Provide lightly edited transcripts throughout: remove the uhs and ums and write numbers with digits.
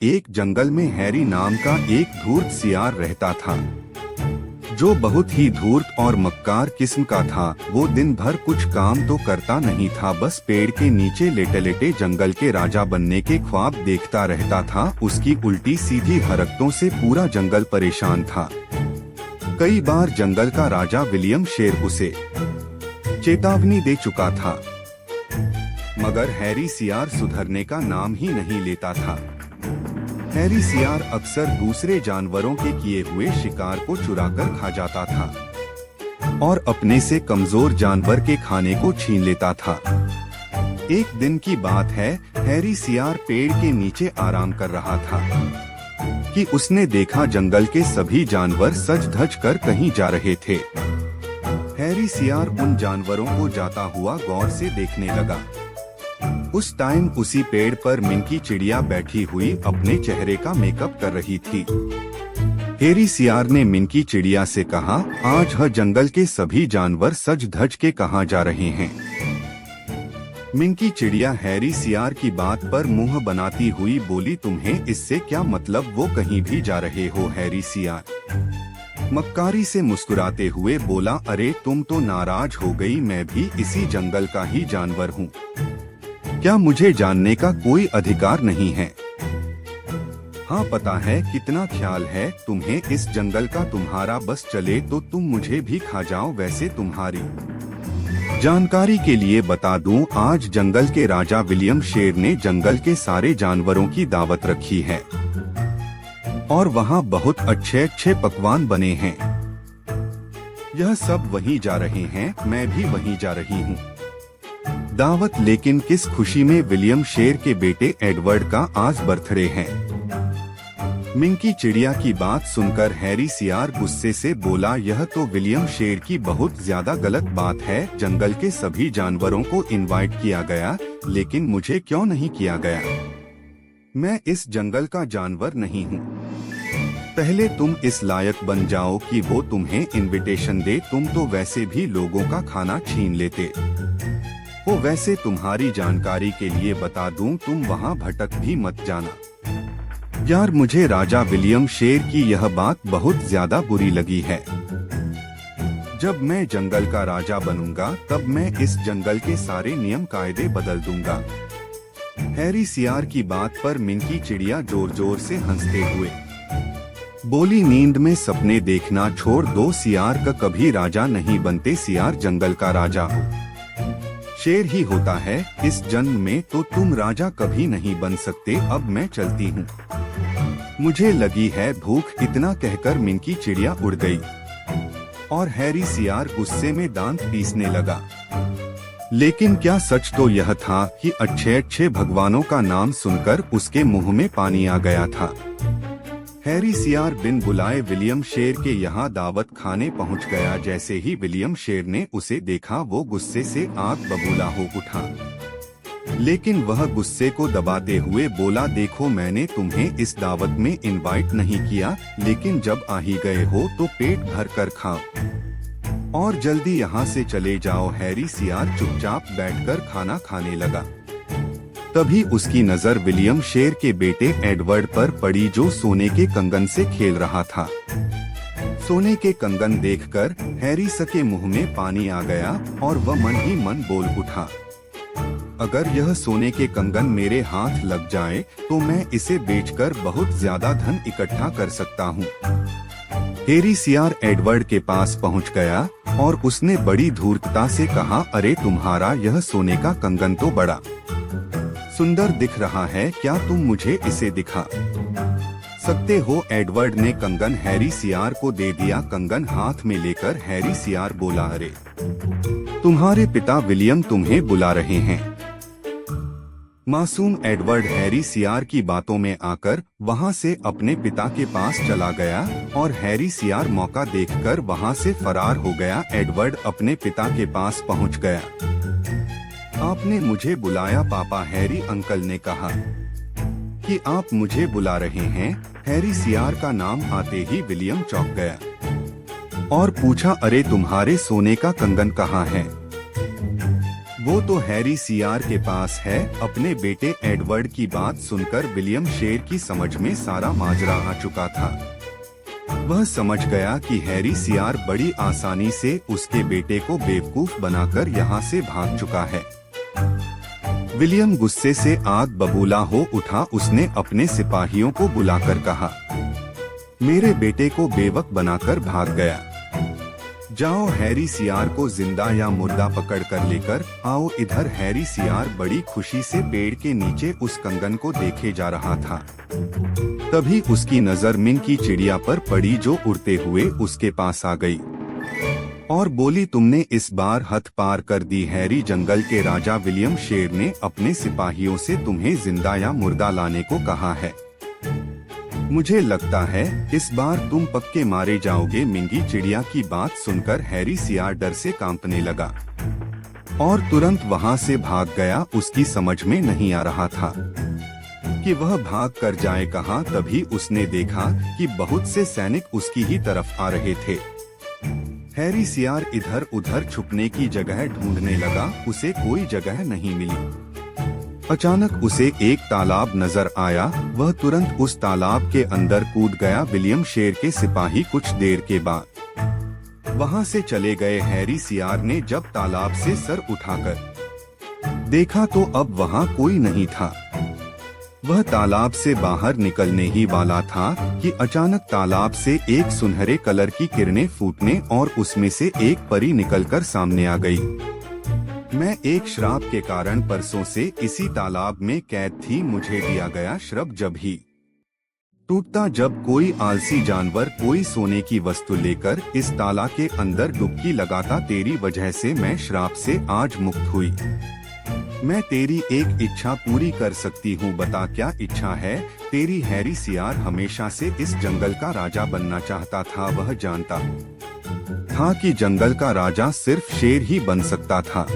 एक जंगल में हैरी नाम का एक धूर्त सियार रहता था, जो बहुत ही धूर्त और मक्कार किस्म का था। वो दिन भर कुछ काम तो करता नहीं था, बस पेड़ के नीचे लेटे लेटे जंगल के राजा बनने के ख्वाब देखता रहता था। उसकी उल्टी सीधी हरकतों से पूरा जंगल परेशान था। कई बार जंगल का राजा विलियम शेर उसे चेतावनी दे चुका था, मगर हैरी सियार सुधरने का नाम ही नहीं लेता था। हैरी सियार अक्सर दूसरे जानवरों के किए हुए शिकार को चुराकर खा जाता था और अपने से कमजोर जानवर के खाने को छीन लेता था। एक दिन की बात है, हैरी सियार पेड़ के नीचे आराम कर रहा था कि उसने देखा जंगल के सभी जानवर सज धज कर कहीं जा रहे थे। हैरी सियार उन जानवरों को जाता हुआ गौर से देखने लगा। उस टाइम उसी पेड़ पर मिंकी चिड़िया बैठी हुई अपने चेहरे का मेकअप कर रही थी। हैरी सियार ने मिंकी चिड़िया से कहा, आज हर जंगल के सभी जानवर सज धज के कहाँ जा रहे हैं। मिंकी चिड़िया हैरी सियार की बात पर मुंह बनाती हुई बोली, तुम्हें इससे क्या मतलब, वो कहीं भी जा रहे हो। हैरी सियार मक्कारी से मुस्कुराते हुए बोला, अरे तुम तो नाराज हो गई, मैं भी इसी जंगल का ही जानवर हूँ। क्या मुझे जानने का कोई अधिकार नहीं है? हाँ, पता है कितना ख्याल है तुम्हें इस जंगल का, तुम्हारा बस चले तो तुम मुझे भी खा जाओ। वैसे तुम्हारी जानकारी के लिए बता दूं, आज जंगल के राजा विलियम शेर ने जंगल के सारे जानवरों की दावत रखी है और वहाँ बहुत अच्छे अच्छे पकवान बने हैं। यह सब वहीं जा रहे हैं, मैं भी वहीं जा रही हूँ। दावत, लेकिन किस खुशी में? विलियम शेर के बेटे एडवर्ड का आज बर्थडे है। मिंकी चिड़िया की बात सुनकर हैरी सियार गुस्से से बोला, यह तो विलियम शेर की बहुत ज्यादा गलत बात है। जंगल के सभी जानवरों को इनवाइट किया गया, लेकिन मुझे क्यों नहीं किया गया? मैं इस जंगल का जानवर नहीं हूँ। पहले तुम इस लायक बन जाओ कि वो तुम्हें इनविटेशन दे। तुम तो वैसे भी लोगों का खाना छीन लेते हो। वैसे तुम्हारी जानकारी के लिए बता दूं, तुम वहाँ भटक भी मत जाना। यार, मुझे राजा विलियम शेर की यह बात बहुत ज्यादा बुरी लगी है। जब मैं जंगल का राजा बनूंगा, तब मैं इस जंगल के सारे नियम कायदे बदल दूंगा। हैरी सियार की बात पर मिंकी चिड़िया जोर जोर से हंसते हुए बोली, नींद में सपने देखना छोड़ दो, सियार का कभी राजा नहीं बनते। सियार जंगल का राजा हो, शेर ही होता है इस जन्म में, तो तुम राजा कभी नहीं बन सकते। अब मैं चलती हूँ, मुझे लगी है भूख। इतना कहकर मिंकी चिड़िया उड़ गई और हैरी सियार गुस्से में दांत पीसने लगा। लेकिन क्या सच तो यह था कि अच्छे अच्छे भगवानों का नाम सुनकर उसके मुंह में पानी आ गया था। हैरी सियार बिन बुलाए विलियम शेर के यहाँ दावत खाने पहुँच गया। जैसे ही विलियम शेर ने उसे देखा, वो गुस्से से आग बबूला हो उठा, लेकिन वह गुस्से को दबाते हुए बोला, देखो मैंने तुम्हें इस दावत में इनवाइट नहीं किया, लेकिन जब आ ही गए हो तो पेट भर कर खाओ और जल्दी यहाँ से चले जाओ। हैरी सियार चुपचाप बैठकर खाना खाने लगा। तभी उसकी नजर विलियम शेर के बेटे एडवर्ड पर पड़ी, जो सोने के कंगन से खेल रहा था। सोने के कंगन देखकर हैरी के मुंह में पानी आ गया और वह मन ही मन बोल उठा, अगर यह सोने के कंगन मेरे हाथ लग जाए तो मैं इसे बेचकर बहुत ज्यादा धन इकट्ठा कर सकता हूँ। हैरी सियार एडवर्ड के पास पहुँच गया और उसने बड़ी धूर्तता से कहा, अरे तुम्हारा यह सोने का कंगन तो बड़ा सुंदर दिख रहा है, क्या तुम मुझे इसे दिखा सकते हो? एडवर्ड ने कंगन हैरी सियार को दे दिया। कंगन हाथ में लेकर हैरी सियार बोला, अरे तुम्हारे पिता विलियम तुम्हें बुला रहे हैं। मासूम एडवर्ड हैरी सियार की बातों में आकर वहां से अपने पिता के पास चला गया और हैरी सियार मौका देखकर वहां से फरार हो गया। एडवर्ड अपने पिता के पास पहुंच गया। आपने मुझे बुलाया पापा? हैरी अंकल ने कहा कि आप मुझे बुला रहे हैं। हैरी सियार का नाम आते ही विलियम चौंक गया और पूछा, अरे तुम्हारे सोने का कंगन कहाँ है? वो तो हैरी सियार के पास है। अपने बेटे एडवर्ड की बात सुनकर विलियम शेर की समझ में सारा माजरा आ चुका था। वह समझ गया कि हैरी सियार बड़ी आसानी से उसके बेटे को बेवकूफ बनाकर यहाँ से भाग चुका है। विलियम गुस्से से आग बबूला हो उठा। उसने अपने सिपाहियों को बुलाकर कहा, मेरे बेटे को बेवक बनाकर भाग गया। जाओ हैरी सियार को जिंदा या मुर्दा पकड़ कर लेकर आओ इधर। हैरी सियार बड़ी खुशी से पेड़ के नीचे उस कंगन को देखे जा रहा था। तभी उसकी नजर मिंकी चिड़िया पर पड़ी जो उड़ते हुए उसके पास आ गई और बोली, तुमने इस बार हद पार कर दी हैरी। जंगल के राजा विलियम शेर ने अपने सिपाहियों से तुम्हें जिंदा या मुर्दा लाने को कहा है। मुझे लगता है इस बार तुम पक्के मारे जाओगे। मिंगी चिड़िया की बात सुनकर हैरी सियार डर से कांपने लगा और तुरंत वहां से भाग गया। उसकी समझ में नहीं आ रहा था कि वह भाग कर जाए कहां। तभी उसने देखा कि बहुत से सैनिक उसकी ही तरफ आ रहे थे। हैरी सियार इधर उधर छुपने की जगह ढूंढने लगा। उसे कोई जगह नहीं मिली। अचानक उसे एक तालाब नजर आया। वह तुरंत उस तालाब के अंदर कूद गया। विलियम शेर के सिपाही कुछ देर के बाद वहां से चले गए। हैरी सियार ने जब तालाब से सर उठाकर देखा तो अब वहां कोई नहीं था। वह तालाब से बाहर निकलने ही वाला था कि अचानक तालाब से एक सुनहरे कलर की किरणें फूटने और उसमें से एक परी निकलकर सामने आ गई। मैं एक श्राप के कारण परसों से इसी तालाब में कैद थी। मुझे दिया गया श्राप जब ही टूटता जब कोई आलसी जानवर कोई सोने की वस्तु लेकर इस ताला के अंदर डुबकी लगाता। तेरी वजह से मैं श्राप से आज मुक्त हुई। मैं तेरी एक इच्छा पूरी कर सकती हूँ। बता क्या इच्छा है तेरी। हैरी सियार हमेशा से इस जंगल का राजा बनना चाहता था। वह जानता था कि जंगल का राजा सिर्फ शेर ही बन सकता था।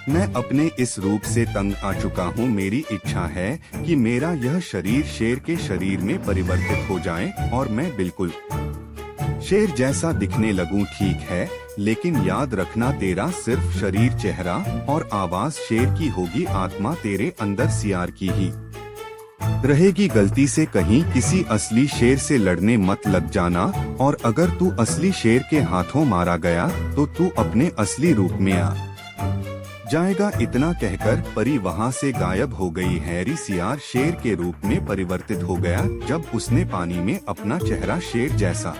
मैं अपने इस रूप से तंग आ चुका हूँ। मेरी इच्छा है कि मेरा यह शरीर शेर के शरीर में परिवर्तित हो जाए और मैं बिल्कुल शेर जैसा दिखने लगूं। ठीक है, लेकिन याद रखना तेरा सिर्फ शरीर, चेहरा और आवाज शेर की होगी। आत्मा तेरे अंदर सियार की ही रहेगी। गलती से कहीं किसी असली शेर से लड़ने मत लग जाना और अगर तू असली शेर के हाथों मारा गया तो तू अपने असली रूप में आ जाएगा। इतना कहकर परी वहां से गायब हो गई। हैरी सियार शेर के रूप में परिवर्तित हो गया। जब उसने पानी में अपना चेहरा शेर जैसा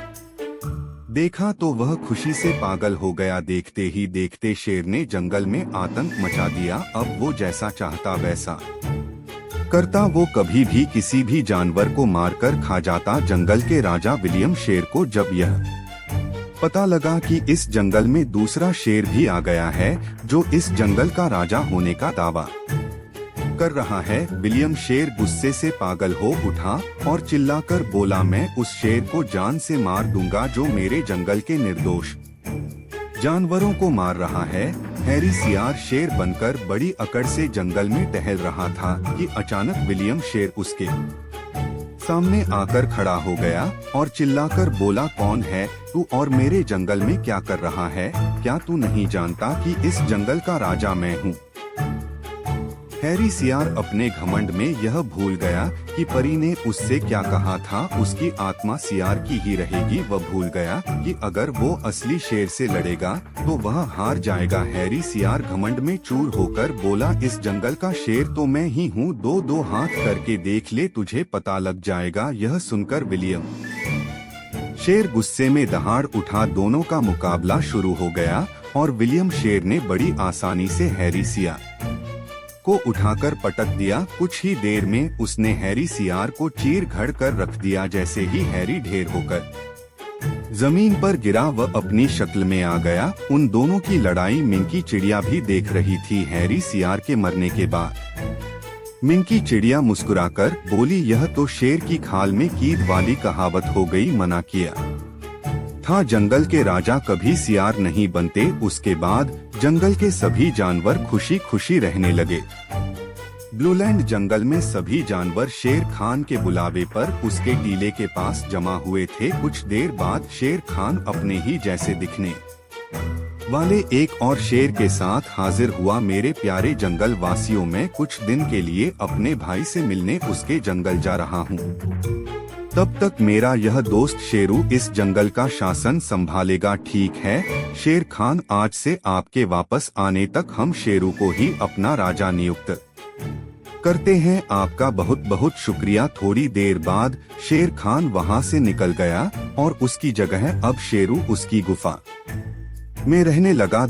देखा तो वह खुशी से पागल हो गया। देखते ही देखते शेर ने जंगल में आतंक मचा दिया। अब वो जैसा चाहता वैसा करता। वो कभी भी किसी भी जानवर को मारकर खा जाता। जंगल के राजा विलियम शेर को जब यह पता लगा कि इस जंगल में दूसरा शेर भी आ गया है जो इस जंगल का राजा होने का दावा कर रहा है, विलियम शेर गुस्से से पागल हो उठा और चिल्लाकर बोला, मैं उस शेर को जान से मार दूंगा जो मेरे जंगल के निर्दोष जानवरों को मार रहा है। हैरी सियार शेर बनकर बड़ी अकड़ से जंगल में टहल रहा था कि अचानक विलियम शेर उसके सामने आकर खड़ा हो गया और चिल्लाकर बोला, कौन है तू और मेरे जंगल में क्या कर रहा है? क्या तू नहीं जानता कि इस जंगल का राजा मैं हूँ? हैरी सियार अपने घमंड में यह भूल गया कि परी ने उससे क्या कहा था, उसकी आत्मा सियार की ही रहेगी। वह भूल गया कि अगर वो असली शेर से लड़ेगा तो वह हार जाएगा। हैरी सियार घमंड में चूर होकर बोला, इस जंगल का शेर तो मैं ही हूँ, दो हाथ करके देख ले, तुझे पता लग जाएगा। यह सुनकर विलियम शेर गुस्से में दहाड़ उठा। दोनों का मुकाबला शुरू हो गया और विलियम शेर ने बड़ी आसानी से हैरी सियार को उठाकर पटक दिया। कुछ ही देर में उसने हैरी सियार को चीर घड़ कर रख दिया। जैसे ही हैरी ढेर होकर जमीन पर गिरा वह अपनी शक्ल में आ गया। उन दोनों की लड़ाई मिंकी चिड़िया भी देख रही थी। हैरी सियार के मरने के बाद मिंकी चिड़िया मुस्कुराकर बोली, यह तो शेर की खाल में कीद वाली कहावत हो गई, मना किया था जंगल के राजा कभी सियार नहीं बनते। उसके बाद जंगल के सभी जानवर खुशी खुशी रहने लगे। ब्लूलैंड जंगल में सभी जानवर शेर खान के बुलावे पर उसके टीले के पास जमा हुए थे। कुछ देर बाद शेर खान अपने ही जैसे दिखने वाले एक और शेर के साथ हाजिर हुआ। मेरे प्यारे जंगल वासियों, मैं कुछ दिन के लिए अपने भाई से मिलने उसके जंगल जा रहा हूँ। तब तक मेरा यह दोस्त शेरू इस जंगल का शासन संभालेगा, ठीक है? शेर खान, आज से आपके वापस आने तक हम शेरू को ही अपना राजा नियुक्त करते हैं। आपका बहुत बहुत शुक्रिया। थोड़ी देर बाद शेर खान वहां से निकल गया और उसकी जगह अब शेरू उसकी गुफा में रहने लगा।